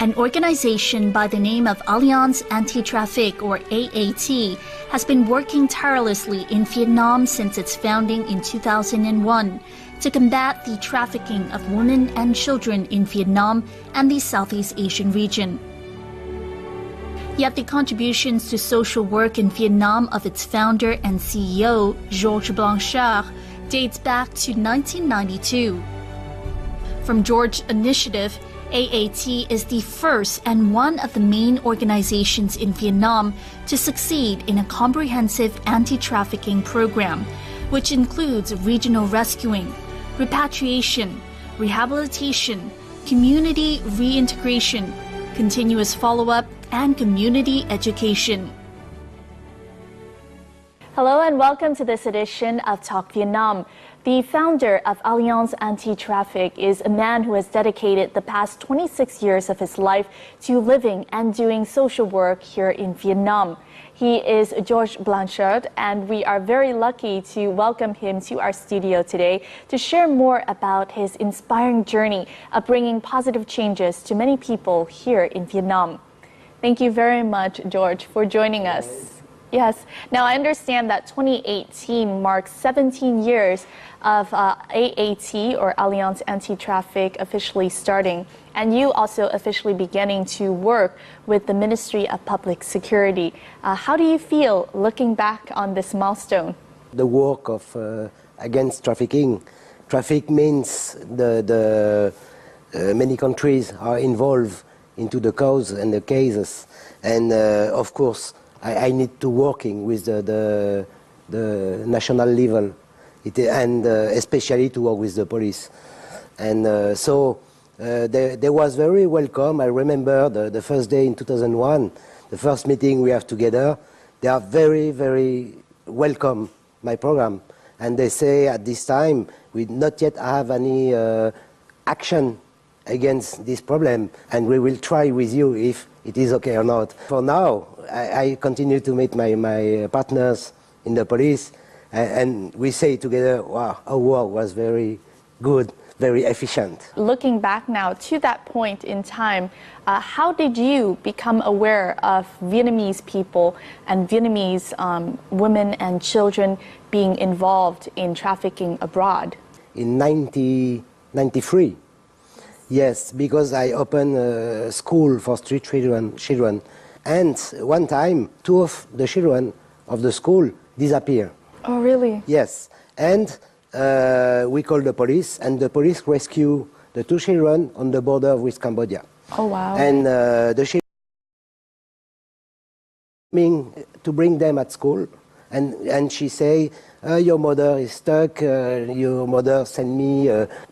An organization by the name of Alliance Anti-Traffic, or AAT, has been working tirelessly in Vietnam since its founding in 2001 to combat the trafficking of women and children in Vietnam and the Southeast Asian region. Yet the contributions to social work in Vietnam of its founder and CEO, Georges Blanchard, dates back to 1992. From George's initiative, AAT is the first and one of the main organizations in Vietnam to succeed in a comprehensive anti-trafficking program, which includes regional rescuing, repatriation, rehabilitation, community reintegration, continuous follow-up, and community education. Hello and welcome to this edition of Talk Vietnam. The founder of Alliance Anti-Traffic is a man who has dedicated the past 26 years of his life to living and doing social work here in Vietnam. He is Georges Blanchard, and we are very lucky to welcome him to our studio today to share more about his inspiring journey of bringing positive changes to many people here in Vietnam. Thank you very much, George, for joining us. Yes. Now, I understand that 2018 marks 17 years of AAT, or Alliance Anti-Traffic, officially starting, and you also officially beginning to work with the Ministry of Public Security. How do you feel looking back on this milestone? The work of against trafficking. Traffic means the many countries are involved into the cause and the cases, and of course, I need to working with the national level, and especially to work with the police. And so they was very welcome. I remember the first day in 2001, the first meeting we have together. They are very, very welcome my program. And they say at this time, we not yet have any action against this problem, and we will try with you if it is okay or not. For now, I continue to meet my partners in the police, and we say together, wow, our work was very good, very efficient. Looking back now to that point in time, how did you become aware of Vietnamese people and Vietnamese women and children being involved in trafficking abroad? In 1993. Yes, because I opened a school for street children, and one time, 2 of the children of the school disappeared. Oh, really? Yes, and we called the police, and the police rescued the 2 children on the border with Cambodia. Oh, wow. And the children to bring them at school, and she say, your mother is stuck, your mother sent me,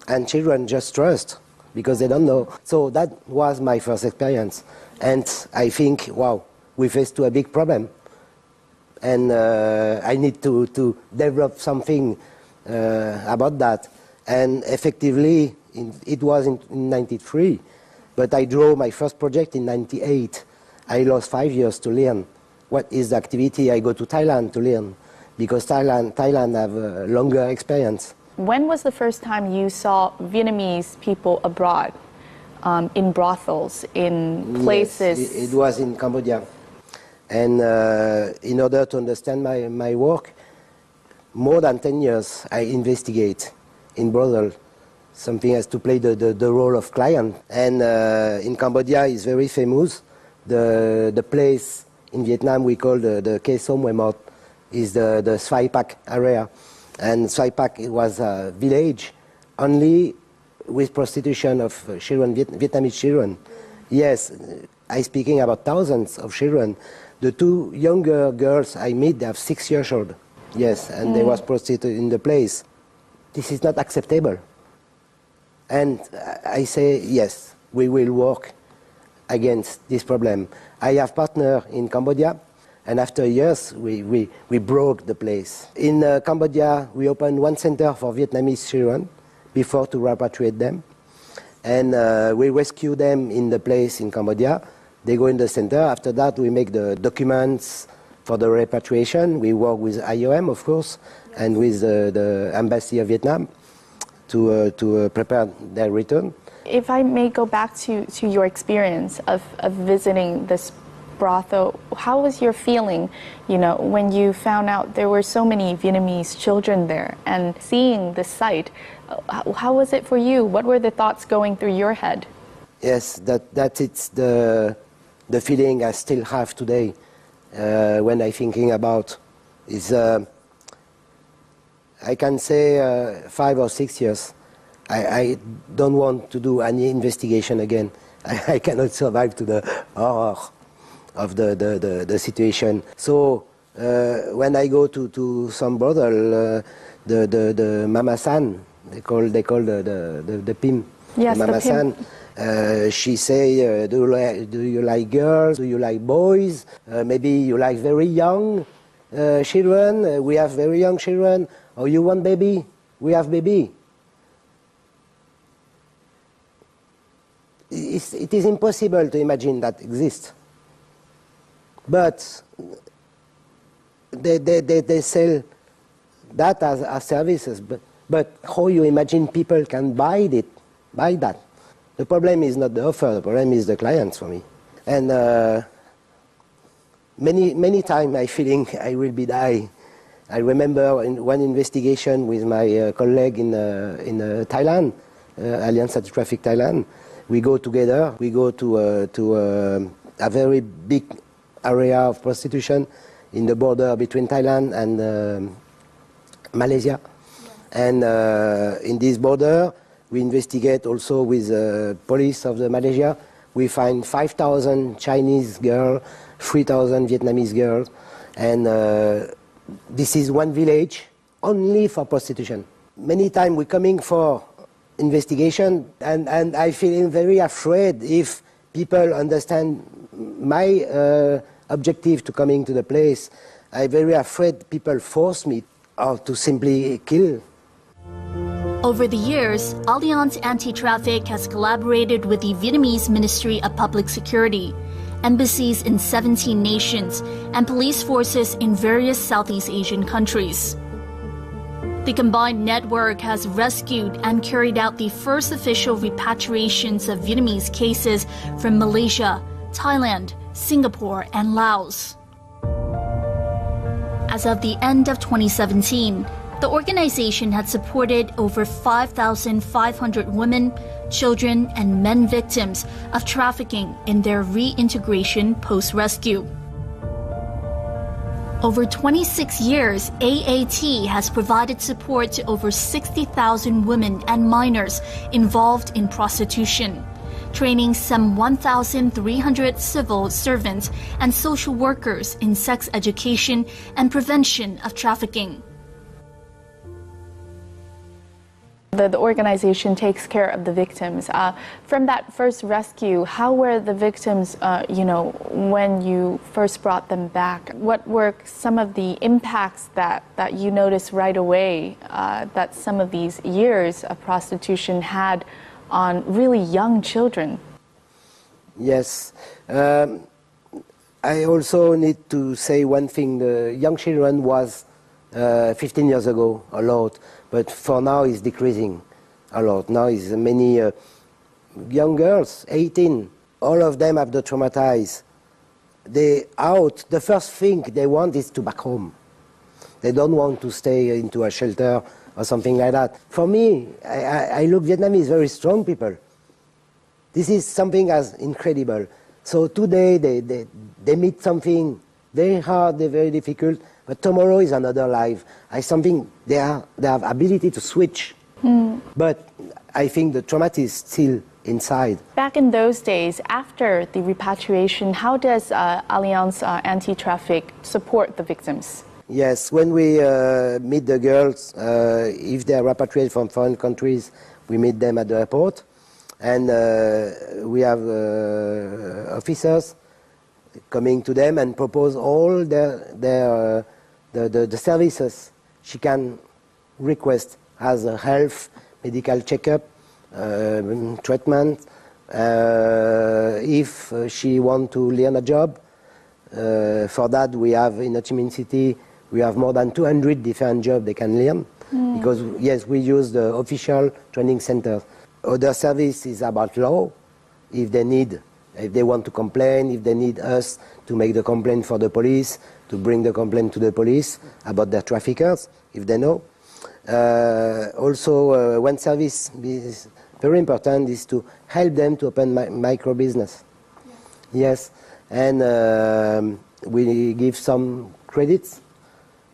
and children just trust, because they don't know. So that was my first experience. And I think, wow, we faced a big problem. And I need to develop something about that. And effectively, it was in 93, but I drew my first project in 98. I lost 5 years to learn what is the activity. I go to Thailand to learn, because Thailand have a longer experience. When was the first time you saw Vietnamese people abroad, in brothels, in places? Yes, it was in Cambodia. And in order to understand my work, more than 10 years I investigate in brothel. Something has to play the role of client. And in Cambodia is very famous. The place in Vietnam we call the Khe Som Mot is the Svai Pak area. And Svai Pak was a village only with prostitution of children, Vietnamese children. Yes, I'm speaking about thousands of children. The 2 younger girls I meet, they have 6 years old. Yes, and they was prostituted in the place. This is not acceptable. And I say, yes, we will work against this problem. I have partner in Cambodia, and after years, we broke the place. In Cambodia, we opened 1 center for Vietnamese children before to repatriate them. And we rescue them in the place in Cambodia. They go in the center. After that, we make the documents for the repatriation. We work with IOM, of course, and with the Embassy of Vietnam to prepare their return. If I may go back to your experience of visiting this brothel, how was your feeling, when you found out there were so many Vietnamese children there and seeing the sight? How was it for you? What were the thoughts going through your head? Yes, it's the feeling I still have today when I'm thinking about is I can say 5 or 6 years. I don't want to do any investigation again. I cannot survive to the horror of the situation. So when I go to some brothel, the mama san, they call the pimp, yes, the mama san. She say, do you like girls? Do you like boys? Maybe you like very young children. We have very young children. Or you want baby? We have baby. It is impossible to imagine that exists. But they sell that as services. But how you imagine people can buy that? The problem is not the offer, the problem is the clients for me. And many times I feeling I will be die. I remember in one investigation with my colleague in Thailand, Alliance Anti-Traffic Thailand. We go together. We go to a very big area of prostitution in the border between Thailand and Malaysia. And in this border, we investigate also with the police of the Malaysia. We find 5,000 Chinese girls, 3,000 Vietnamese girls, and this is one village only for prostitution. Many times we're coming for investigation, and I feel very afraid if people understand my objective to coming to the place. I'm very afraid people force me or to simply kill. Over the years, Alliance Anti-Traffic has collaborated with the Vietnamese Ministry of Public Security, embassies in 17 nations, and police forces in various Southeast Asian countries. The combined network has rescued and carried out the first official repatriations of Vietnamese cases from Malaysia, Thailand, Singapore, and Laos. As of the end of 2017, the organization had supported over 5,500 women, children, and men victims of trafficking in their reintegration post-rescue. Over 26 years, AAT has provided support to over 60,000 women and minors involved in prostitution, training some 1,300 civil servants and social workers in sex education and prevention of trafficking. The organization takes care of the victims. From that first rescue, how were the victims, when you first brought them back? What were some of the impacts that you noticed right away that some of these years of prostitution had on really young children? Yes. I also need to say one thing. The young children was 15 years ago a lot. But for now, it's decreasing a lot. Now, it's many young girls, 18. All of them have the traumatized. They out. The first thing they want is to back home. They don't want to stay into a shelter or something like that. For me, I look Vietnamese, very strong people. This is something as incredible. So today they meet something very hard, very difficult. But tomorrow is another life. Something they have ability to switch. But I think the trauma is still inside. Back in those days, after the repatriation, how does Alliance Anti-Traffic support the victims? Yes, when we meet the girls, if they are repatriated from foreign countries, we meet them at the airport. And we have officers coming to them and propose all the services she can request as a health, medical checkup, treatment. If she want to learn a job, for that we have in Ho Chi Minh City, we have more than 200 different jobs they can learn. Because yes, we use the official training center. Other service is about law, if they want to complain, if they need us to make the complaint for the police, to bring the complaint to the police about their traffickers, if they know. Also, one service is very important is to help them to open micro business. Yes, and we give some credits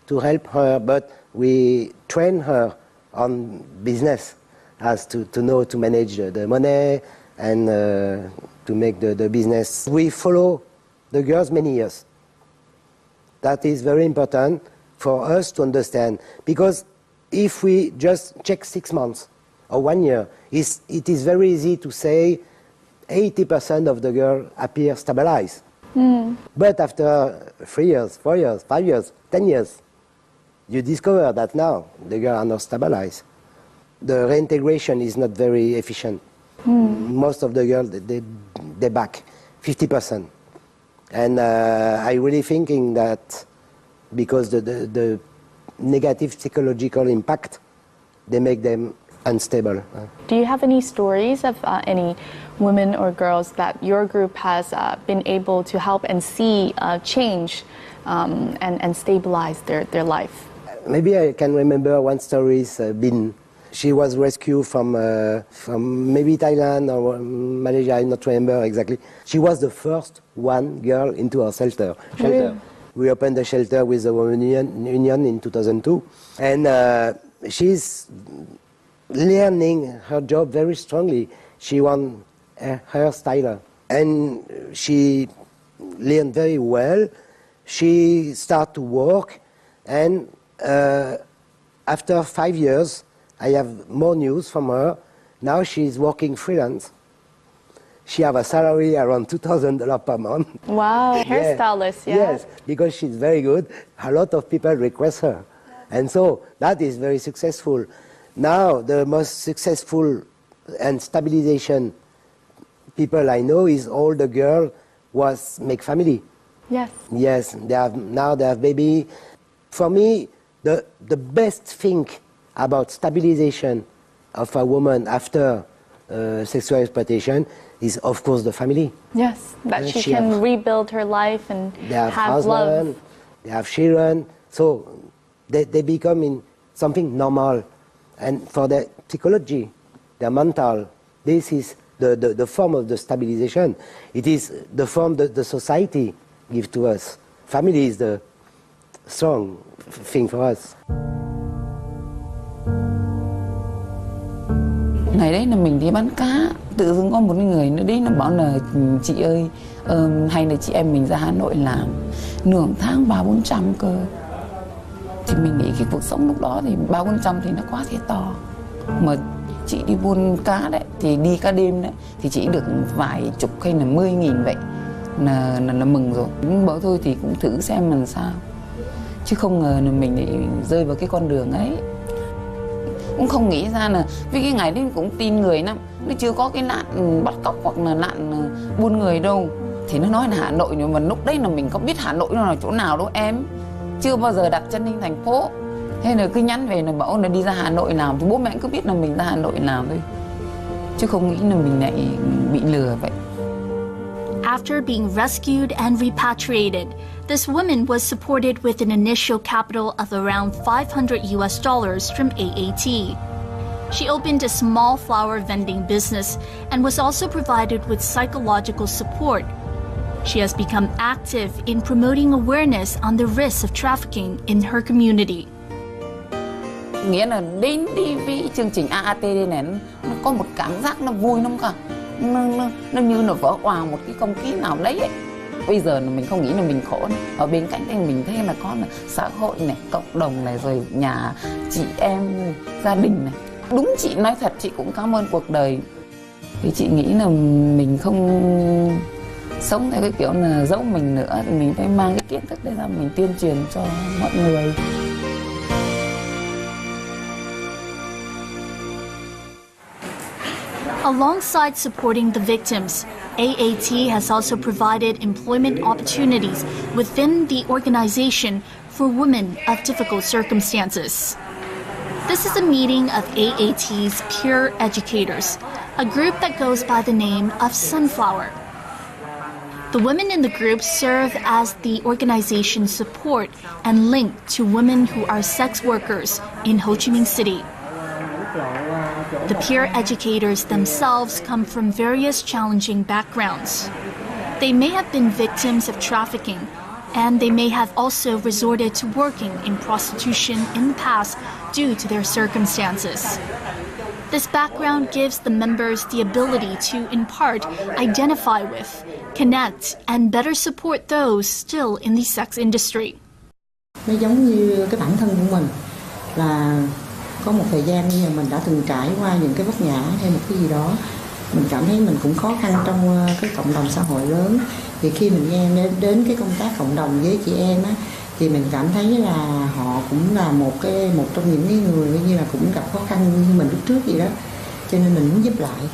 to help her, but we train her on business, as to know to manage the money and to make the business. We follow the girls many years. That is very important for us to understand, because if we just check 6 months or 1 year, it is very easy to say 80% of the girls appear stabilized. But after 3 years, 4 years, 5 years, 10 years, you discover that now the girls are not stabilized. The reintegration is not very efficient. Most of the girls, they back 50%. And I really thinking that because the negative psychological impact, they make them unstable. Do you have any stories of any women or girls that your group has been able to help and see change and stabilize their life? Maybe I can remember one story is Bin. She was rescued from maybe Thailand or Malaysia, I don't remember exactly. She was the first one girl into our shelter. Really? We opened the shelter with the Women Union in 2002. And she's learning her job very strongly. She won a hairstyler. And she learned very well. She started to work. And after 5 years, I have more news from her. Now she's working freelance. She have a salary around $2,000 per month. Wow, hairstylist, yeah. Yes, because she's very good. A lot of people request her. And so that is very successful. Now the most successful and stabilization people I know is all the girls was make family. Yes. Yes, now they have baby. For me, the best thing about stabilization of a woman after sexual exploitation is, of course, the family. Yes, that she can rebuild her life and they have husband, love. They have children, so they become in something normal. And for their psychology, their mental, this is the form of the stabilization. It is the form that the society gives to us. Family is the strong thing for us. Ngày đấy là mình đi bán cá, tự dưng có một người nữa đấy nó bảo là chị ơi, hay là chị em mình ra Hà Nội làm nửa tháng 300-400 cơ. Thì mình nghĩ cái cuộc sống lúc đó thì 300-400 thì nó quá thiệt to. Mà chị đi buôn cá đấy, thì đi cá đêm đấy, thì chỉ được vài chục hay là 10.000 vậy là mừng rồi. Bảo thôi thì cũng thử xem làm sao. Chứ không ngờ là mình lại rơi vào cái con đường ấy. Cũng không nghĩ ra là vì cái ngày đấy cũng tin người lắm, nó chưa có cái nạn bắt cóc hoặc là nạn buôn người đâu. Thì nó nói là Hà Nội, nhưng mà lúc đấy là mình có biết Hà Nội nó là chỗ nào đâu em, chưa bao giờ đặt chân lên thành phố. Thế là cứ nhắn về là bảo là đi ra Hà Nội làm, thì bố mẹ cứ biết là mình ra Hà Nội làm thôi, chứ không nghĩ là mình lại bị lừa vậy. After being rescued and repatriated, this woman was supported with an initial capital of around $500 from AAT. She opened a small flower vending business and was also provided with psychological support. She has become active in promoting awareness on the risks of trafficking in her community. Nghĩa là đến đi với chương trình AAT này nó có một cảm giác nó vui lắm cả. Nó như là vỡ òa một cái không khí nào đấy ấy. Bây giờ là mình không nghĩ là mình khổ này. Ở bên cạnh đây mình thấy là có là xã hội này, cộng đồng này, rồi nhà chị em, gia đình này. Đúng, chị nói thật, chị cũng cảm ơn cuộc đời. Thì chị nghĩ là mình không sống theo cái kiểu là giấu mình nữa, thì mình phải mang cái kiến thức đấy ra mình tuyên truyền cho mọi người. Alongside supporting the victims, AAT has also provided employment opportunities within the organization for women of difficult circumstances. This is a meeting of AAT's peer educators, a group that goes by the name of Sunflower. The women in the group serve as the organization's support and link to women who are sex workers in Ho Chi Minh City. The peer educators themselves come from various challenging backgrounds. They may have been victims of trafficking, and they may have also resorted to working in prostitution in the past due to their circumstances. This background gives the members the ability to, in part, identify with, connect, and better support those still in the sex industry. Nó giống như cái bản thân của mình là có một thời gian như mình đã từng trải qua những cái vấp ngã hay một cái gì đó, mình cảm thấy mình cũng khó khăn trong cái cộng đồng xã hội lớn. Thì khi mình nghe đến cái công tác cộng đồng với chị em á, thì mình cảm thấy là họ cũng là một trong những cái người như là cũng gặp khó khăn như mình lúc trước vậy đó, cho nên mình muốn giúp lại.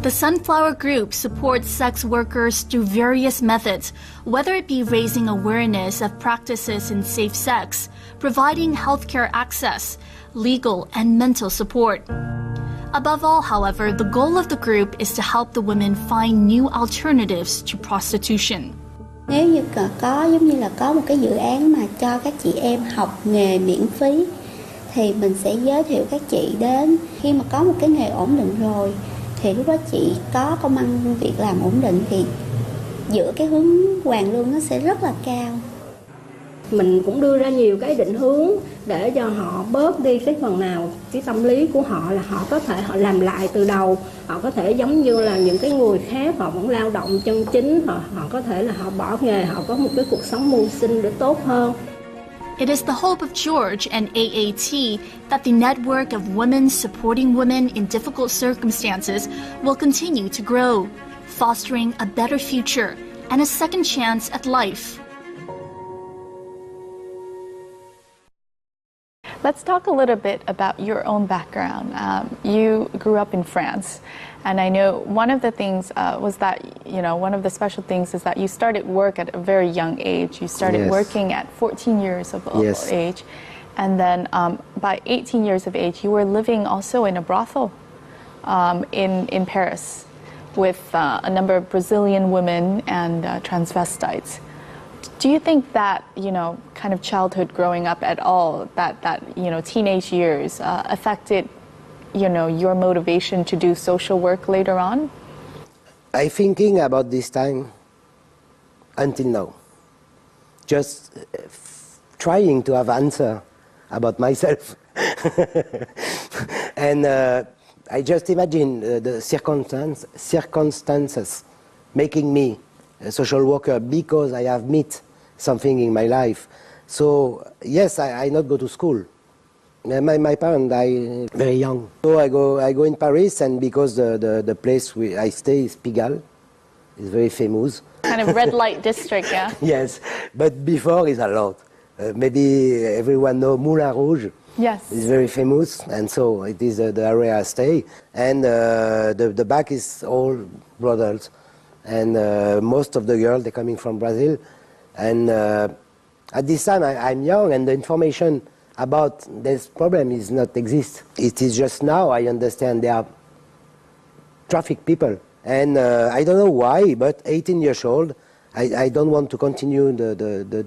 The Sunflower Group supports sex workers through various methods, whether it be raising awareness of practices in safe sex, providing healthcare access, legal and mental support. Above all, however, the goal of the group is to help the women find new alternatives to prostitution. Nếu như có giống như là có một cái dự án mà cho các chị em học nghề miễn phí thì mình sẽ giới thiệu các chị đến. Khi mà có một cái nghề ổn định rồi thì lúc đó chị có công ăn việc làm ổn định thì giữa cái hướng hoàn lương nó sẽ rất là cao. Mình cũng đưa ra nhiều cái định hướng để cho họ bớt đi cái phần nào cái tâm lý của họ là họ có thể họ làm lại từ đầu, họ có thể giống như là những cái người khác họ vẫn lao động chân chính, họ có thể là họ bỏ nghề, họ có một cái cuộc sống mưu sinh để tốt hơn. It is the hope of George and AAT that the network of women supporting women in difficult circumstances will continue to grow, fostering a better future and a second chance at life. Let's talk a little bit about your own background. You grew up in France, and I know one of the things was that, you know, one of the special things is that you started work at a very young age. You started working at 14 years of age, and then by 18 years of age, you were living also in a brothel in Paris with a number of Brazilian women and transvestites. Do you think that, you know, kind of childhood growing up at all, that you know, teenage years affected, you know, your motivation to do social work later on? I'm thinking about this time until now. Just trying to have answer about myself. And I just imagine the circumstances making me a social worker because I have met something in my life. So yes, I not go to school. My parents died very young. So I go in Paris, and because the place where I stay is Pigalle, it's very famous. Kind of red light district, yeah? Yes, but before is a lot. Maybe everyone know Moulin Rouge. Yes. It's very famous, and so it is the area I stay. And the back is all brothels. And most of the girls, they're coming from Brazil. And at this time, I'm young, and the information about this problem is not exist. It is just now I understand they are traffic people. And I don't know why, but 18 years old, I don't want to continue the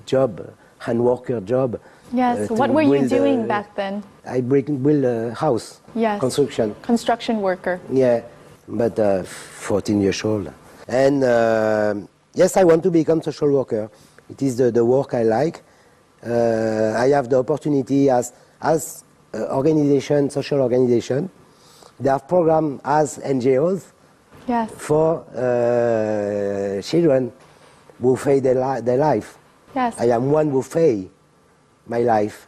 job, hand worker job. Yes, what were you doing back then? I build a house, construction. Construction worker. Yeah, but 14 years old. And yes, I want to become social worker. It is the work I like. I have the opportunity as organization, social organization. They have programs as NGOs for children who fail their life. Yes. I am one who fail my life.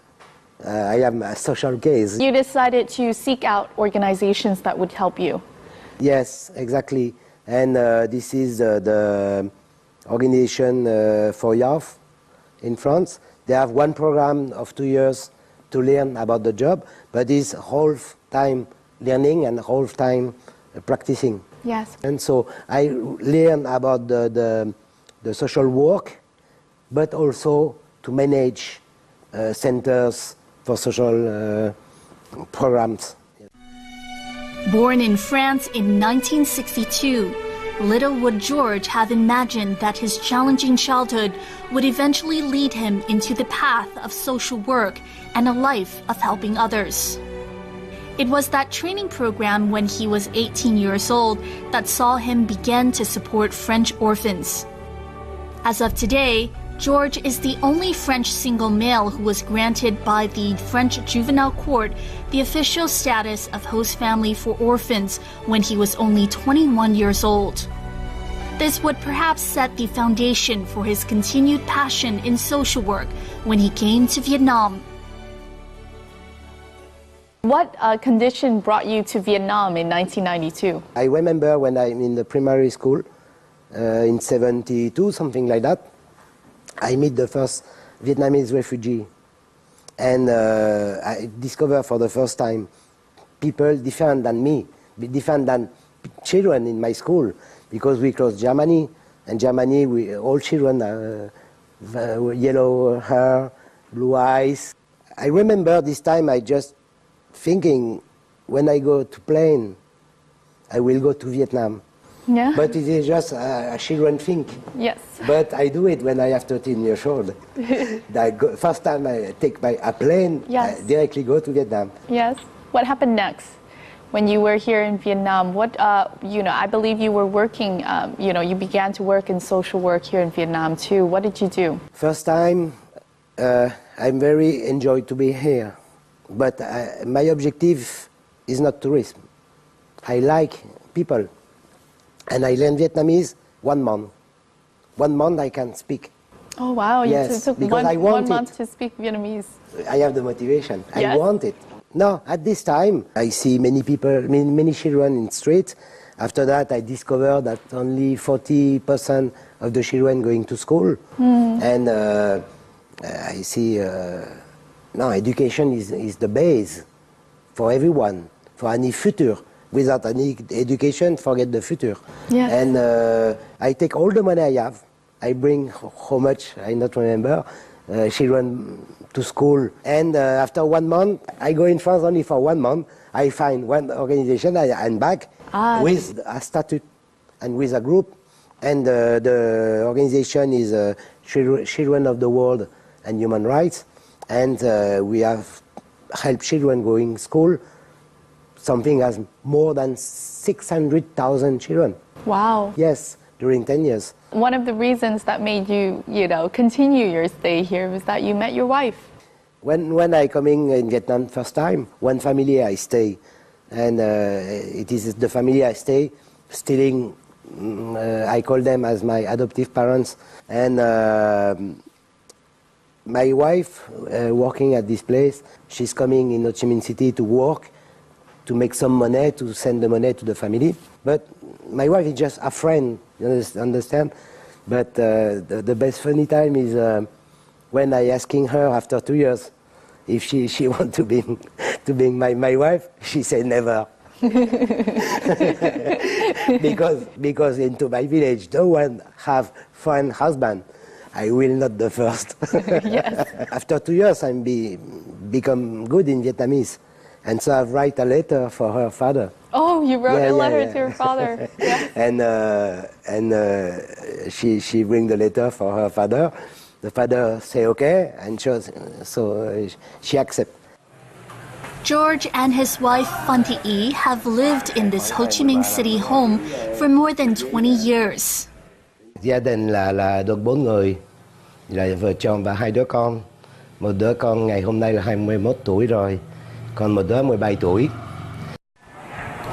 I am a social case. You decided to seek out organizations that would help you. Yes, exactly. And this is the organization for youth in France. They have one program of 2 years to learn about the job, but it's whole time learning and whole time practicing. Yes. And so I learn about the social work, but also to manage centers for social programs. Born in France in 1962, little would George have imagined that his challenging childhood would eventually lead him into the path of social work and a life of helping others. It was that training program when he was 18 years old that saw him begin to support French orphans. As of today, George is the only French single male who was granted by the French Juvenile Court the official status of host family for orphans when he was only 21 years old. This would perhaps set the foundation for his continued passion in social work when he came to Vietnam. What condition brought you to Vietnam in 1992? I remember when I'm in the primary school in 72, something like that. I meet the first Vietnamese refugee, and I discover for the first time people different than me, different than children in my school, because we cross Germany, and Germany, all children are yellow hair, blue eyes. I remember this time I just thinking, when I go to plane, I will go to Vietnam. Yeah. But it is just a children think. Yes. But I do it when I have 13 years old. First time I take a plane, Yes. I directly go to Vietnam. Yes. What happened next? When you were here in Vietnam, what, I believe you were working, you began to work in social work here in Vietnam too. What did you do? First time, I'm very enjoyed to be here. But my objective is not tourism. I like people. And I learned Vietnamese 1 month. 1 month I can speak. Oh, wow. Yes, You took because I want 1 month to speak Vietnamese. I have the motivation. Yes. I want it. No, at this time, I see many people, many children in the street. After that, I discovered that only 40% of the children going to school. And I see, education is the base for everyone, for any future. Without any education, forget the future. Yes. And I take all the money I have. I bring how much, I don't remember, children to school. And after 1 month, I go in France only for 1 month. I find one organization, I'm back with a statute and with a group. And the organization is Children of the World and Human Rights. And we have helped children going to school. Something as more than 600,000 children. Wow. Yes, during 10 years. One of the reasons that made you, continue your stay here was that you met your wife. When I coming in Vietnam first time, one family I stay, and it is the family I stay, I call them as my adoptive parents, and my wife working at this place, she's coming in Ho Chi Minh City to work, to make some money, to send the money to the family. But my wife is just a friend, you understand? But the best funny time is when I asking her after 2 years if she want to be my wife, she said never. because into my village, no one have foreign husband. I will not the first. Yes. After 2 years, I become good in Vietnamese. And so I write a letter for her father. Oh, you wrote a letter to your father. Yes. And she bring the letter for her father. The father say okay, and so she accept. George and his wife Phan Thị Ý have lived in this Ho Chi Minh City home for more than 20 years. Gia đình là được 4 người, là vợ chồng và 2 đứa con. Một đứa con ngày hôm nay là 21 tuổi rồi. Còn một đứa 17 tuổi.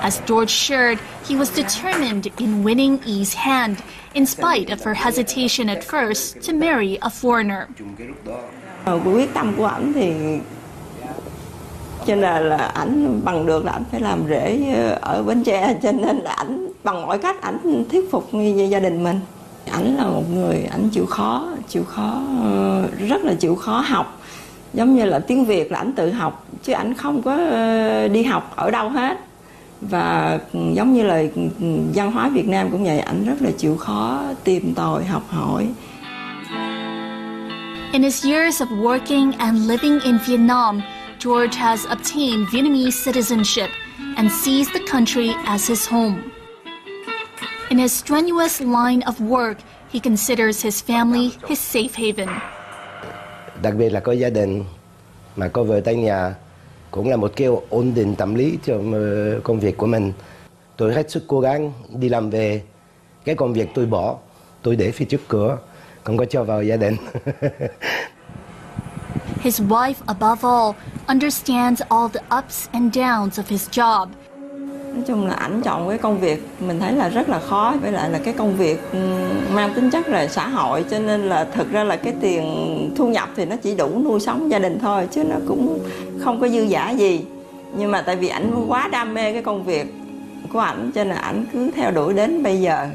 As George shared, he was determined in winning Yi's hand, in spite of her hesitation at first to marry a foreigner. Quyết tâm của ảnh thì cho nên là ảnh bằng được là ảnh phải làm rễ ở Bến Tre, cho nên là ảnh bằng mọi cách ảnh thuyết phục gia đình mình. Ảnh là một người ảnh chịu khó, rất là chịu khó học. Giống như là tiếng Việt là ảnh tự học, chứ ảnh không có đi học ở đâu hết. Và giống như là văn hóa Việt Nam cũng vậy, ảnh rất là chịu khó tìm tòi học hỏi. In his years of working and living in Vietnam, George has obtained Vietnamese citizenship and sees the country as his home. In his strenuous line of work, he considers his family his safe haven. Đặc biệt là có gia đình, mà có vợ tại nhà cũng là một cái ổn định tâm lý cho công việc của mình. Tôi hết sức cố gắng đi làm về, cái công việc tôi bỏ, tôi để phía trước cửa, không có cho vào gia đình. His wife, above all, understands all the ups and downs of his job. Nói chung là ảnh chọn cái công việc mình thấy là rất là khó, với lại là cái công việc mang tính chất là xã hội, cho nên là thực ra là cái tiền thu nhập thì nó chỉ đủ nuôi sống gia đình thôi, chứ nó cũng không có dư dả gì. Nhưng mà tại vì ảnh quá đam mê cái công việc của ảnh, cho nên ảnh cứ theo đuổi đến bây giờ,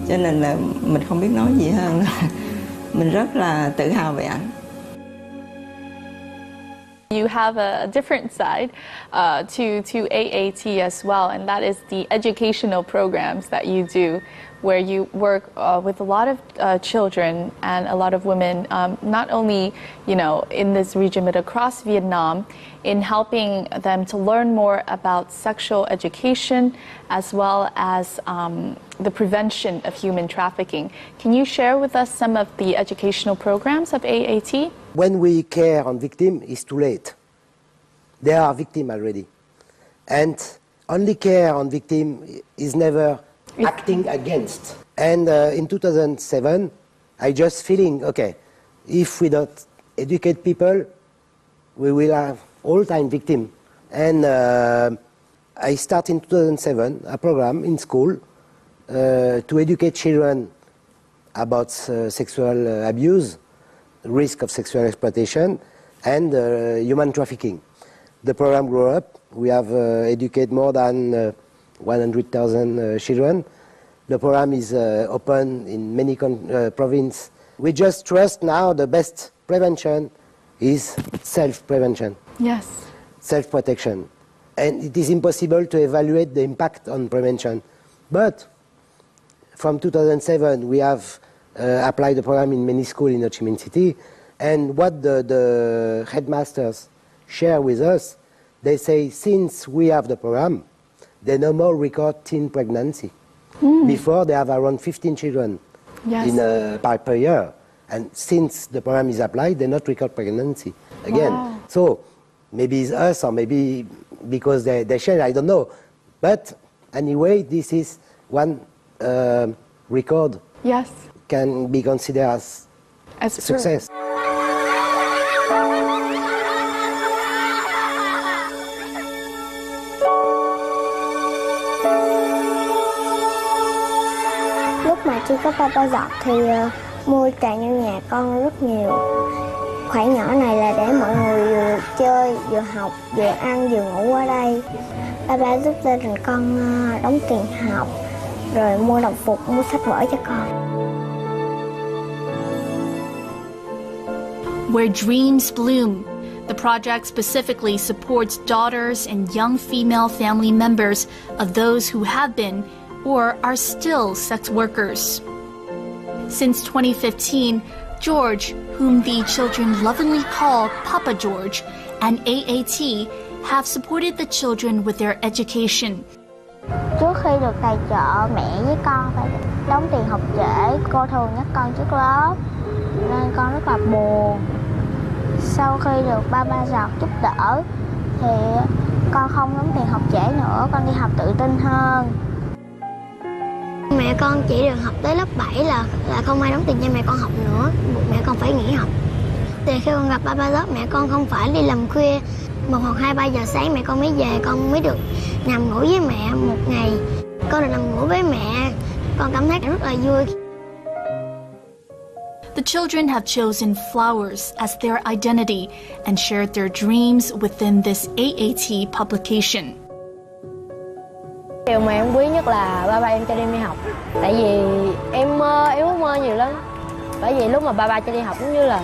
cho nên là mình không biết nói gì hơn là mình rất là tự hào về ảnh. You have a different side to AAT as well, and that is the educational programs that you do, where you work with a lot of children and a lot of women, not only in this region but across Vietnam, in helping them to learn more about sexual education as well as the prevention of human trafficking. Can you share with us some of the educational programs of AAT? When we care on victims, it's too late. They are victims already. And only care on victims is never acting against. And in 2007, I just feeling, okay, if we don't educate people, we will have all-time victims. And I start in 2007 a program in school to educate children about sexual abuse, risk of sexual exploitation, and human trafficking. The program grew up. We have educated more than 100,000 children. The program is open in many provinces. We just trust now the best prevention is self-prevention. Yes. Self-protection. And it is impossible to evaluate the impact on prevention. But from 2007, we have applied the program in many schools in Ho Chi Minh City. And what the headmasters share with us, they say since we have the program, they no more record teen pregnancy. Before, they have around 15 children per year. And since the program is applied, they not record pregnancy again. Wow. So maybe it's us or maybe because they share, I don't know. But anyway, this is one record. Yes. Can be considered as success. Lúc mà chưa có papa giọt thì mua trà vô nhà con rất nhiều. Khoản nhỏ này là để mọi người vừa chơi, vừa học, vừa ăn, vừa ngủ ở đây. Papa giúp gia đình con đóng tiền học, rồi mua đồng phục, mua sách vở cho con. Where dreams bloom, the project specifically supports daughters and young female family members of those who have been or are still sex workers. Since 2015, George, whom the children lovingly call Papa George, and AAT have supported the children with their education. Trước khi được tài trợ, mẹ với con phải đóng tiền học trễ. Cô thường nhắc con trước lớp, nên con rất là buồn. Sau khi được Papa giọt giúp đỡ, thì con không đóng tiền học trễ nữa, con đi học tự tin hơn. Mẹ con chỉ được học tới lớp 7 là không ai đóng tiền cho mẹ con học nữa, buộc mẹ con phải nghỉ học. Thì khi con gặp Papa giọt, mẹ con không phải đi làm khuya, 1 hoặc 2, 3 giờ sáng mẹ con mới về, con mới được nằm ngủ với mẹ một ngày. Con được nằm ngủ với mẹ, con cảm thấy rất là vui. The children have chosen flowers as their identity and shared their dreams within this AAT publication. Điều mà em quý nhất là ba em cho em đi học. Tại vì em ước mơ nhiều lắm. Bởi vì lúc mà ba cho đi học cũng như là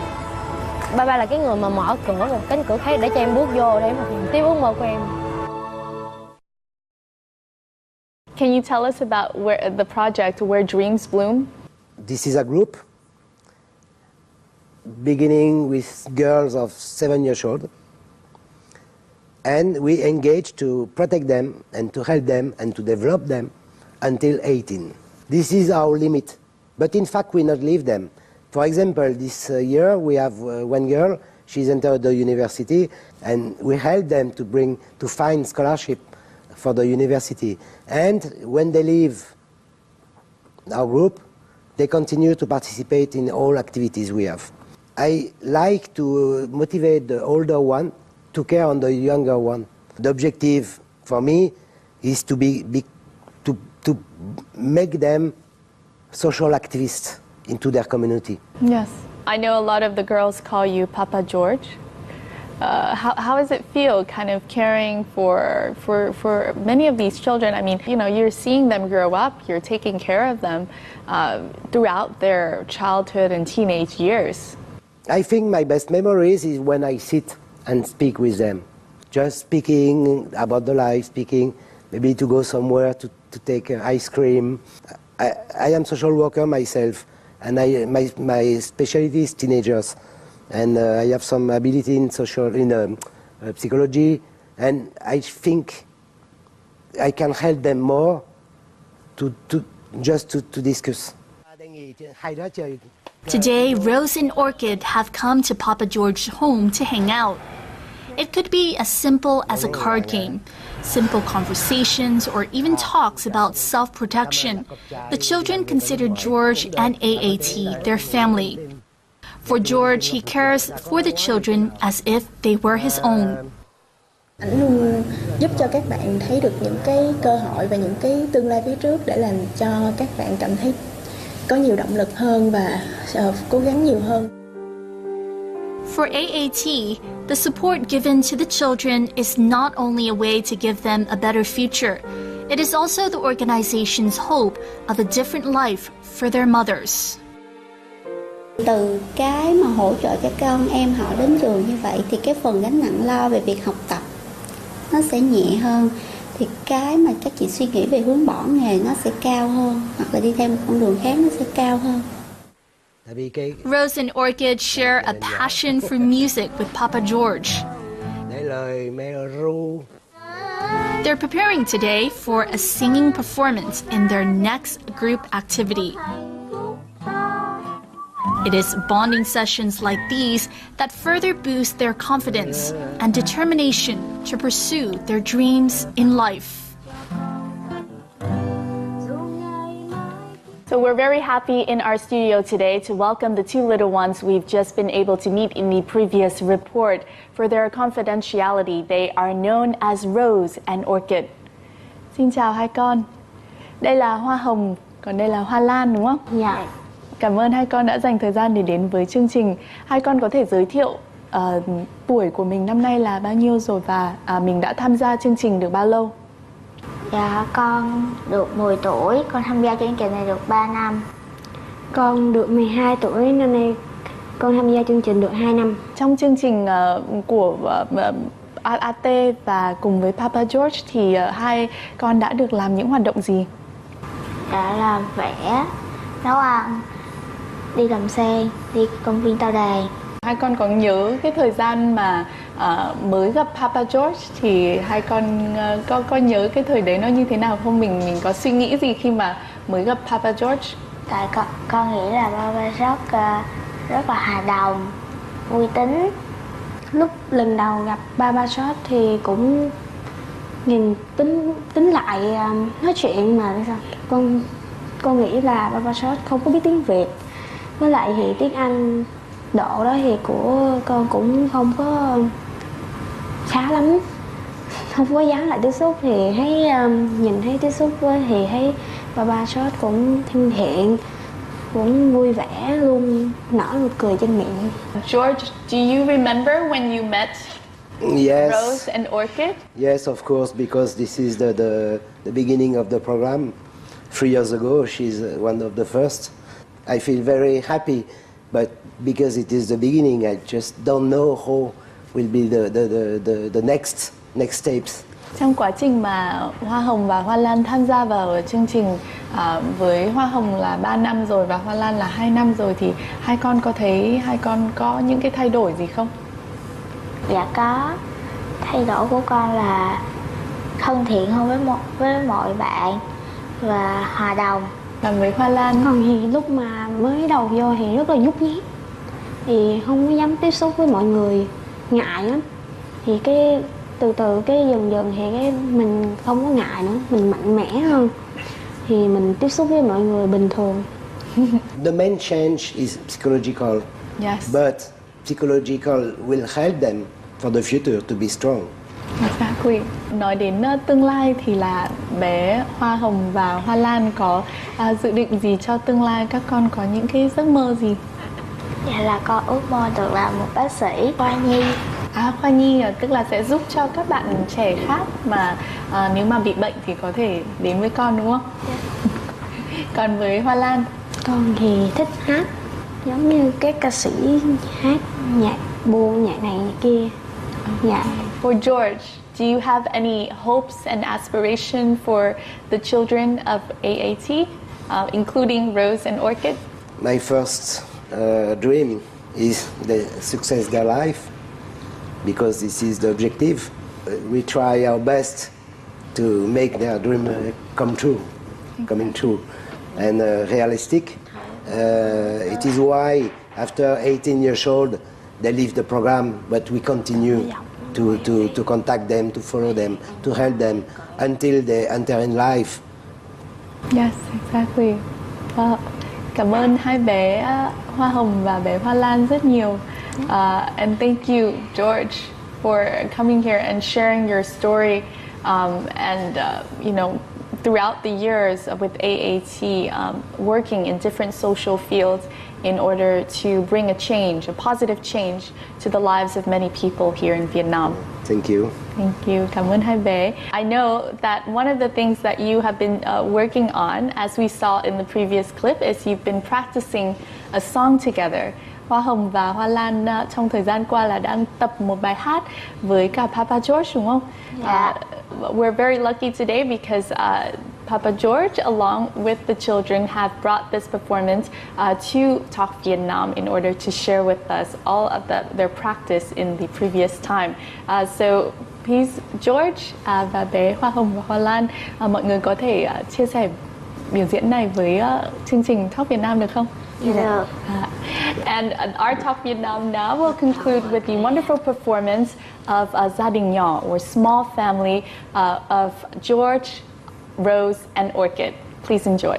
ba là cái người mà mở cửa một cánh cửa khác để cho em bước vô để em thực hiện tiếp ước mơ của em. Can you tell us about the project Where Dreams Bloom? This is a group beginning with girls of 7 years old. And we engage to protect them and to help them and to develop them until 18. This is our limit. But in fact, we not leave them. For example, this year we have one girl, she's entered the university, and we help them to find scholarship for the university. And when they leave our group, they continue to participate in all activities we have. I like to motivate the older one to care on the younger one. The objective for me is to make them social activists into their community. Yes. I know a lot of the girls call you Papa George. How does it feel kind of caring for many of these children? I mean, you know, you're seeing them grow up, you're taking care of them throughout their childhood and teenage years. I think my best memories is when I sit and speak with them. Just speaking about the life, speaking maybe to go somewhere to take ice cream. I am social worker myself, and my specialty is teenagers. And I have some ability in psychology, and I think I can help them more to discuss. Today, Rose and Orchid have come to Papa George's home to hang out. It could be as simple as a card game, simple conversations, or even talks about self-protection. The children consider George and AAT their family. For George, he cares for the children as if they were his own. Anh luôn giúp cho các bạn thấy được những cái cơ hội và những cái tương lai phía trước để làm cho các bạn cảm thấy có nhiều động lực hơn và cố gắng nhiều hơn. For AAT, the support given to the children is not only a way to give them a better future, it is also the organization's hope of a different life for their mothers. Từ cái mà hỗ trợ cho con em họ đến trường như vậy thì cái phần gánh nặng lo về việc học tập nó sẽ nhẹ hơn, thì cái mà các chị suy nghĩ về hướng bỏ nghề nó sẽ cao hơn, hoặc là đi theo một con đường khác nó sẽ cao hơn. Rose and Orchid share a passion for music with Papa George. They're preparing today for a singing performance in their next group activity. It is bonding sessions like these that further boost their confidence and determination to pursue their dreams in life. So we're very happy in our studio today to welcome the two little ones we've just been able to meet in the previous report. For their confidentiality, they are known as Rose and Orchid. Xin chào hai con. Đây là Hoa Hồng, còn đây là Hoa Lan đúng không? Dạ. Cảm ơn hai con đã dành thời gian để đến với chương trình. Hai con có thể giới thiệu tuổi của mình năm nay là bao nhiêu rồi và mình đã tham gia chương trình được bao lâu? Dạ, con được 10 tuổi, con tham gia chương trình này được 3 năm. Con được 12 tuổi, năm nay con tham gia chương trình được 2 năm. Trong chương trình của AT và cùng với Papa George thì hai con đã được làm những hoạt động gì? Đã là vẽ, nấu ăn, đi làm xe, đi công viên Tao Đài. Hai con có nhớ cái thời gian mà mới gặp Papa George thì hai con có nhớ cái thời đấy nó như thế nào không? Mình có suy nghĩ gì khi mà mới gặp Papa George? Tại con nghĩ là Papa George rất là hòa đồng, vui tính. Lúc lần đầu gặp Papa George thì cũng nhìn tính lại nói chuyện mà sao? Con nghĩ là Papa George không có biết tiếng Việt. Với lại thì tiếng Anh độ đó thì của con cũng không có khá lắm, không có dám lại tiếp xúc, thì thấy nhìn thấy tiếp xúc với thì thấy Papa George cũng thân thiện, cũng vui vẻ, luôn nở nụ cười trên miệng. George, do you remember when you met Yes. Rose and Orchid? Yes, of course, because this is the beginning of the program. 3 years ago, she's one of the first. I feel very happy, but because it is the beginning, I just don't know how will be the next steps. Trong quá trình mà Hoa Hồng và Hoa Lan tham gia vào chương trình, với Hoa Hồng là 3 năm rồi và Hoa Lan là 2 năm rồi, thì hai con có thấy hai con có những cái thay đổi gì không? Dạ có. thay đổi của con là thân thiện hơn với mọi bạn và hòa đồng. Còn với Hoa Lan? Còn thì lúc mà mới đầu vô thì rất là nhút nhát, thì không có dám tiếp xúc với mọi người, ngại lắm. Thì cái từ từ cái dần thì cái mình không có ngại nữa, mình mạnh mẽ hơn, thì mình tiếp xúc với mọi người bình thường. The main change is psychological, Yes. but psychological will help them for the future to be strong. Exactly. Nói đến tương lai thì là bé Hoa Hồng và Hoa Lan có dự định gì cho tương lai? Các con có những cái giấc mơ gì? Dạ là con ước mơ được làm một bác sĩ khoa nhi. Khoa nhi tức là sẽ giúp cho các bạn trẻ khác mà nếu mà bị bệnh thì có thể đến với con, đúng không? Yeah. Còn với Hoa Lan? Con thì thích hát, giống như các ca sĩ hát nhạc buồn, nhạc này nhạc kia. Dạ. For George, do you have any hopes and aspiration for the children of AAT, including Rose and Orchid? My first dream is the success their life, because this is the objective. We try our best to make their dream coming true, and realistic. It is why after 18 years old they leave the program, but we continue to contact them, to follow them, to help them until they enter in life. Yes, exactly. Cảm ơn hai bé Hoa Hồng và bé Hoa Lan rất nhiều. And thank you, George, for coming here and sharing your story. Throughout the years with AAT, working in different social fields in order to bring a change, a positive change to the lives of many people here in Vietnam. Thank you. Thank you. Cảm ơn hai bé. I know that one of the things that you have been working on, as we saw in the previous clip, is you've been practicing a song together. Hoa Hồng và Hoa Lan trong thời gian qua là đang tập một bài hát với cả Papa George, đúng không? Yeah. We're very lucky today because Papa George, along with the children, have brought this performance to Talk Vietnam in order to share with us all of their practice in the previous time. So please, George và bé Hoa Hồng và Hoa Lan, mọi người có thể chia sẻ biểu diễn này với chương trình Talk Vietnam được không? Yeah. And our Talk Vietnam now will conclude with the wonderful performance of Gia đình nhỏ, or Small Family, of George, Rose, and Orchid. Please enjoy.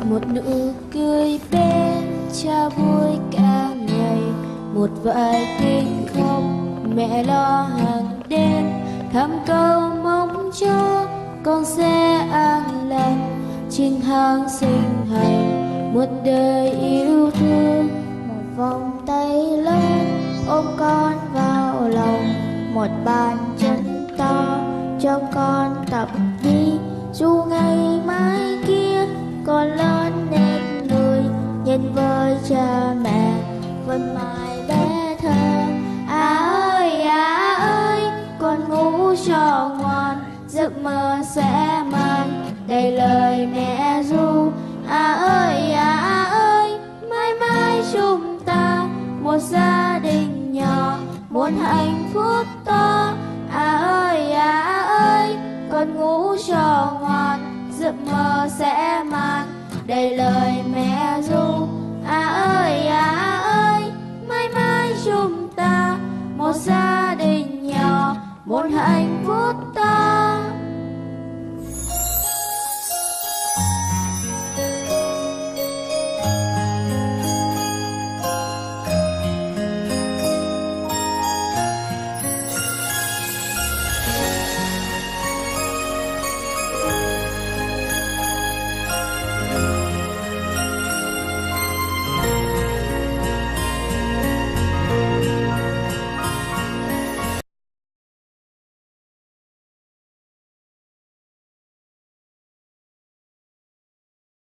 Một nụ cười bên cha vui cả ngày, một vài tiếng khóc mẹ lo hàng đêm, thầm cầu mong cho con sẽ an lành, trên tháng sinh hành một đời yêu thương. Một vòng tay lớn ôm con vào lòng, một bàn chân to cho con tập đi, dù ngày mai kia con lớn nên người nhìn với cha mẹ vẫn mãi bé thơ. À ơi con ngủ cho ngoan, giấc mơ sẽ mang đầy lời mẹ ru. À ơi mãi mãi chúng ta một gia đình nhỏ, một hạnh phúc to. À ơi con ngủ cho ngoan, giấc mơ sẽ mang đầy lời mẹ ru.